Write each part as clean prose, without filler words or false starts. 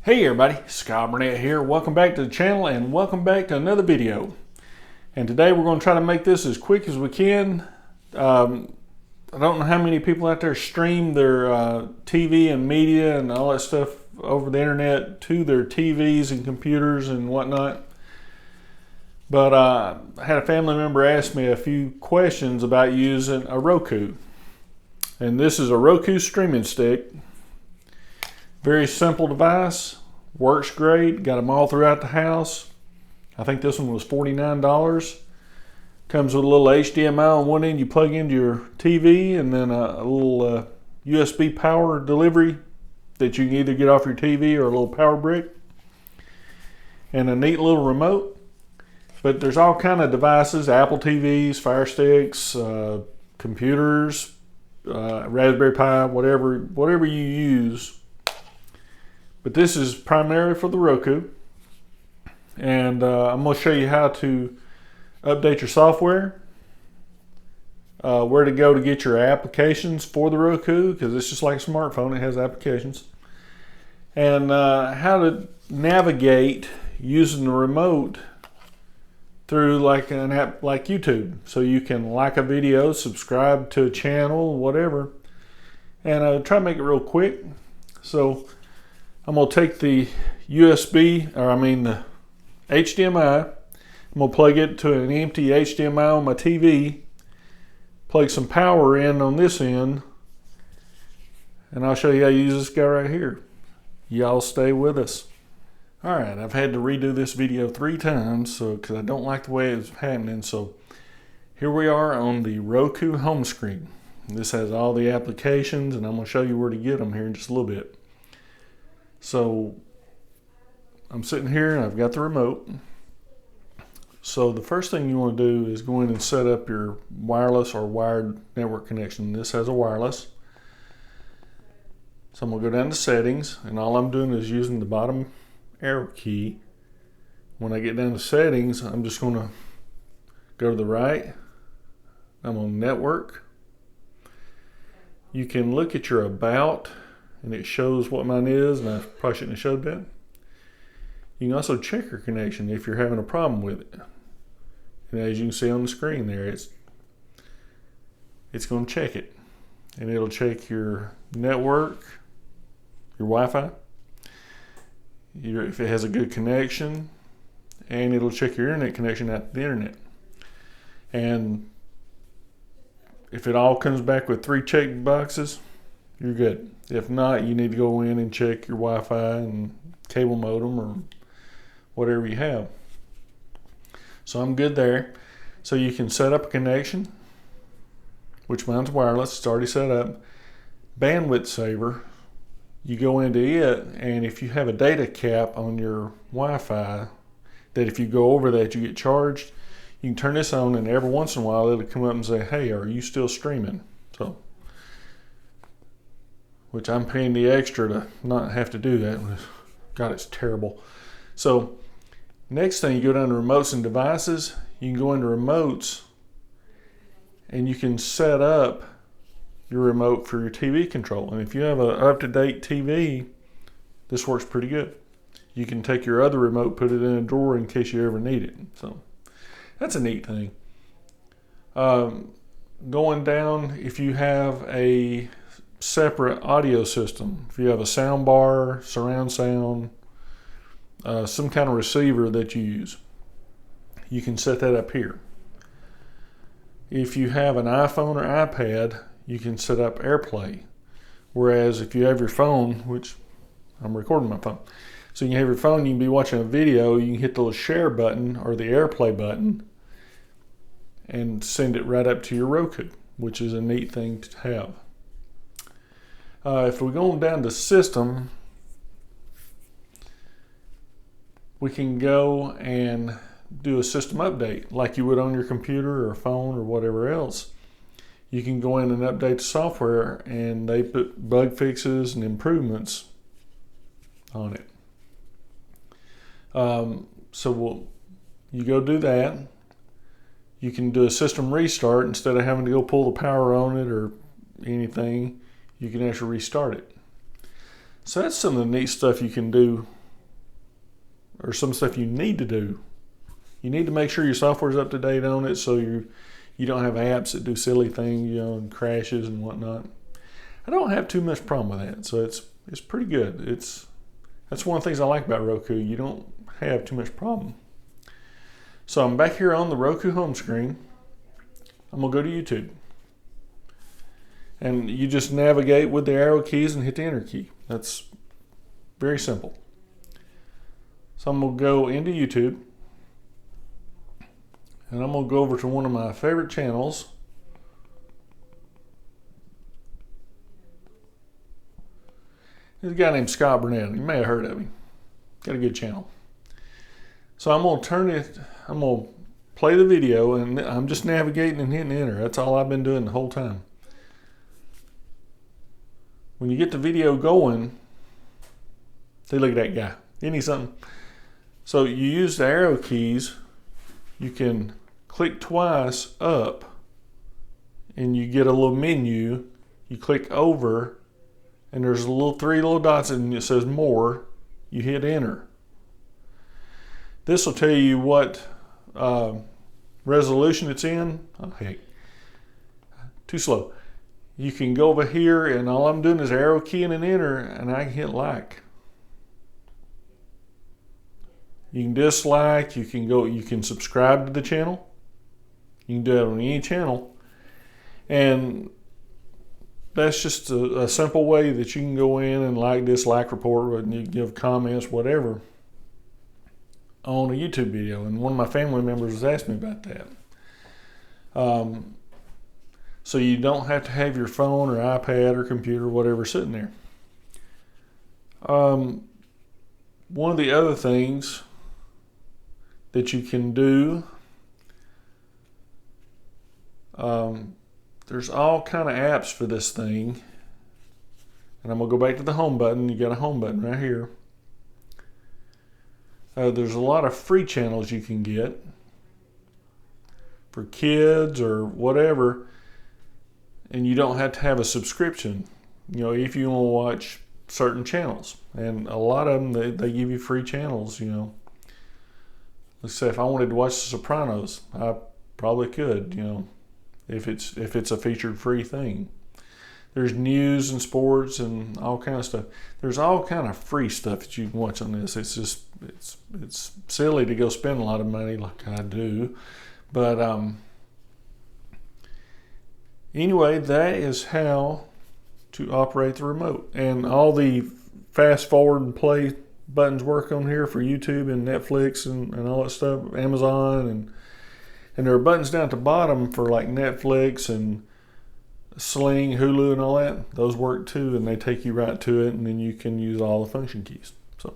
Hey everybody, Scott Burnett here. Welcome back to the channel and welcome back to another video. And today we're going to try to make this as quick as we can. I don't know how many people out there stream their TV and media and all that stuff over the internet to their TVs and computers and whatnot. But I had a family member ask me a few questions about using a Roku. And this is a Roku streaming stick. Very simple device, works great, got them all throughout the house. I think this one was $49. Comes with a little HDMI on one end, you plug into your TV, and then a little USB power delivery that you can either get off your TV or a little power brick. And a neat little remote. But there's all kind of devices, Apple TVs, Fire Sticks, computers, Raspberry Pi, whatever you use. But this is primarily for the Roku. And I'm going to show you how to update your software, where to go to get your applications for the Roku, because it's just like a smartphone, it has applications. And how to navigate using the remote through like an app like YouTube. So you can like a video, subscribe to a channel, whatever. And try to make it real quick. So I'm going to take the the HDMI. I'm going to plug it to an empty HDMI on my TV, plug some power in on this end, and I'll show you how to use this guy right here. Y'all stay with us. Alright, I've had to redo this video 3 times because I don't like the way it's happening. So here we are on the Roku home screen. This has all the applications, and I'm going to show you where to get them here in just a little bit. So I'm sitting here and I've got the remote. So the first thing you want to do is go in and set up your wireless or wired network connection. This has a wireless. So I'm going to go down to settings, and all I'm doing is using the bottom arrow key. When I get down to settings, I'm just going to go to the right. I'm on network. You can look at your about, and it shows what mine is, and I probably shouldn't have showed that. You can also check your connection if you're having a problem with it. And as you can see on the screen there, it's going to check it. And it'll check your network, your Wi-Fi, if it has a good connection, and it'll check your internet connection out to the internet. And if it all comes back with 3 check boxes, you're good. If not, you need to go in and check your Wi-Fi and cable modem or whatever you have. So I'm good there. So you can set up a connection, which mine's wireless, it's already set up. Bandwidth saver, you go into it, and if you have a data cap on your Wi-Fi, that if you go over that you get charged, you can turn this on, and every once in a while it'll come up and say, hey, are you still streaming? So, which I'm paying the extra to not have to do that. God, it's terrible. So next thing, you go down to remotes and devices. You can go into remotes, and you can set up your remote for your TV control. And if you have an up-to-date TV, this works pretty good. You can take your other remote, put it in a drawer in case you ever need it. So that's a neat thing. Going down, if you have a separate audio system, if you have a sound bar, surround sound, some kind of receiver that you use, you can set that up here. If you have an iPhone or iPad, you can set up AirPlay. Whereas if you have your phone, which I'm recording my phone, so you can have your phone, you can be watching a video, you can hit the little share button or the AirPlay button and send it right up to your Roku, which is a neat thing to have. If we go down to system, we can go and do a system update like you would on your computer or phone or whatever else. You can go in and update the software, and they put bug fixes and improvements on it. You go do that. You can do a system restart instead of having to go pull the power on it or anything. You can actually restart it. So that's some of the neat stuff you can do, or some stuff you need to do. You need to make sure your software's up to date on it, so you don't have apps that do silly things, and crashes and whatnot. I don't have too much problem with that, so it's pretty good. That's one of the things I like about Roku. You don't have too much problem. So I'm back here on the Roku home screen. I'm gonna go to YouTube, and you just navigate with the arrow keys and hit the enter key. That's very simple. So I'm gonna go into YouTube, and I'm gonna go over to one of my favorite channels. There's a guy named Scott Burnett. You may have heard of him. Got a good channel. So I'm gonna play the video, and I'm just navigating and hitting enter. That's all I've been doing the whole time. When you get the video going, see, look at that guy. Isn't he something? So you use the arrow keys. You can click twice up, and you get a little menu. You click over, and there's three little dots, and it says more. You hit enter. This will tell you what resolution it's in. Oh, heck, too slow. You can go over here, and all I'm doing is arrow key and an enter, and I can hit like. You can dislike. You can subscribe to the channel. You can do it on any channel, and that's just a simple way that you can go in and like, dislike, report, and you give comments, whatever, on a YouTube video. And one of my family members has asked me about that. So you don't have to have your phone or iPad or computer or whatever sitting there. One of the other things that you can do, there's all kind of apps for this thing. And I'm going to go back to the home button. You got a home button right here. There's a lot of free channels you can get for kids or whatever, and you don't have to have a subscription, if you want to watch certain channels. And a lot of them, they give you free channels. Let's say if I wanted to watch The Sopranos, I probably could, if it's a featured free thing. There's news and sports and all kind of stuff. There's all kind of free stuff that you can watch on this. It's silly to go spend a lot of money like I do, but anyway, that is how to operate the remote. And all the fast forward and play buttons work on here for YouTube and Netflix and all that stuff, Amazon, and there are buttons down at the bottom for like Netflix and Sling, Hulu, and all that. Those work too, and they take you right to it, and then you can use all the function keys. So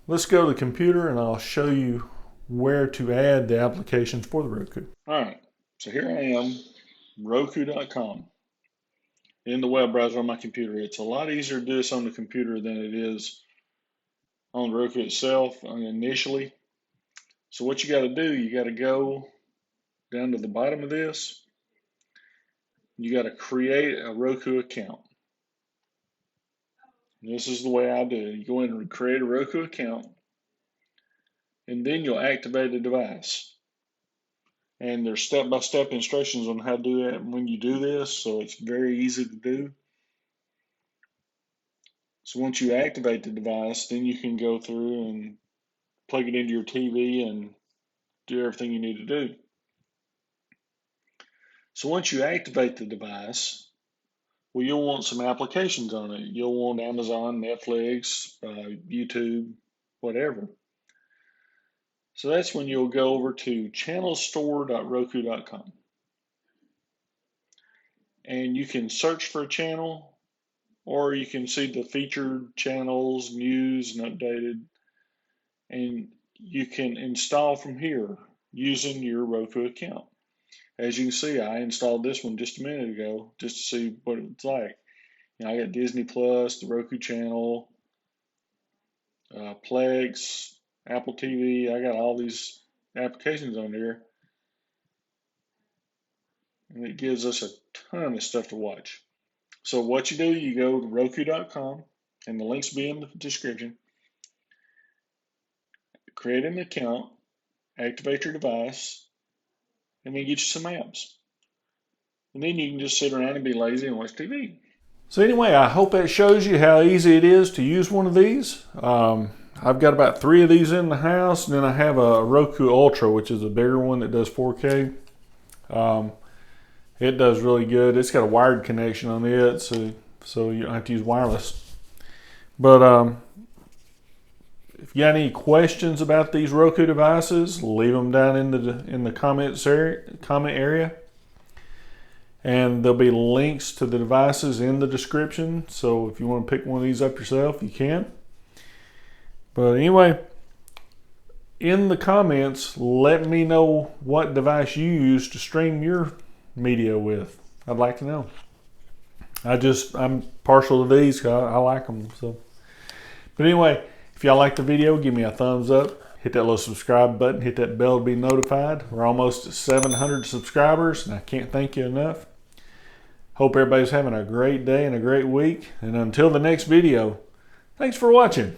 let's go to the computer, and I'll show you where to add the applications for the Roku. All right, so here I am, Roku.com, in the web browser on my computer. It's a lot easier to do this on the computer than it is on Roku itself initially. So what you got to do, you got to go down to the bottom of this. You got to create a Roku account. And this is the way I do it. You go in and create a Roku account, and then you'll activate the device. And there's step-by-step instructions on how to do that when you do this, so it's very easy to do. So once you activate the device, then you can go through and plug it into your TV and do everything you need to do. So once you activate the device, well, you'll want some applications on it. You'll want Amazon, Netflix, YouTube, whatever. So that's when you'll go over to channelstore.roku.com. And you can search for a channel, or you can see the featured channels, news, and updated. And you can install from here using your Roku account. As you can see, I installed this one just a minute ago just to see what it's like. I got Disney Plus, the Roku channel, Plex, Apple TV. I got all these applications on there, and it gives us a ton of stuff to watch. So what you do, you go to Roku.com, and the links will be in the description. Create an account, activate your device, and then get you some apps. And then you can just sit around and be lazy and watch TV. So anyway, I hope that shows you how easy it is to use one of these. I've got about 3 of these in the house, and then I have a Roku Ultra, which is a bigger one that does 4K. It does really good. It's got a wired connection on it, so you don't have to use wireless. But if you got any questions about these Roku devices, leave them down in the comment area. And there'll be links to the devices in the description. So if you want to pick one of these up yourself, you can. But anyway, in the comments, let me know what device you use to stream your media with. I'd like to know. I'm partial to these because I like them. So, but anyway, if y'all like the video, give me a thumbs up. Hit that little subscribe button. Hit that bell to be notified. We're almost at 700 subscribers, and I can't thank you enough. Hope everybody's having a great day and a great week. And until the next video, thanks for watching.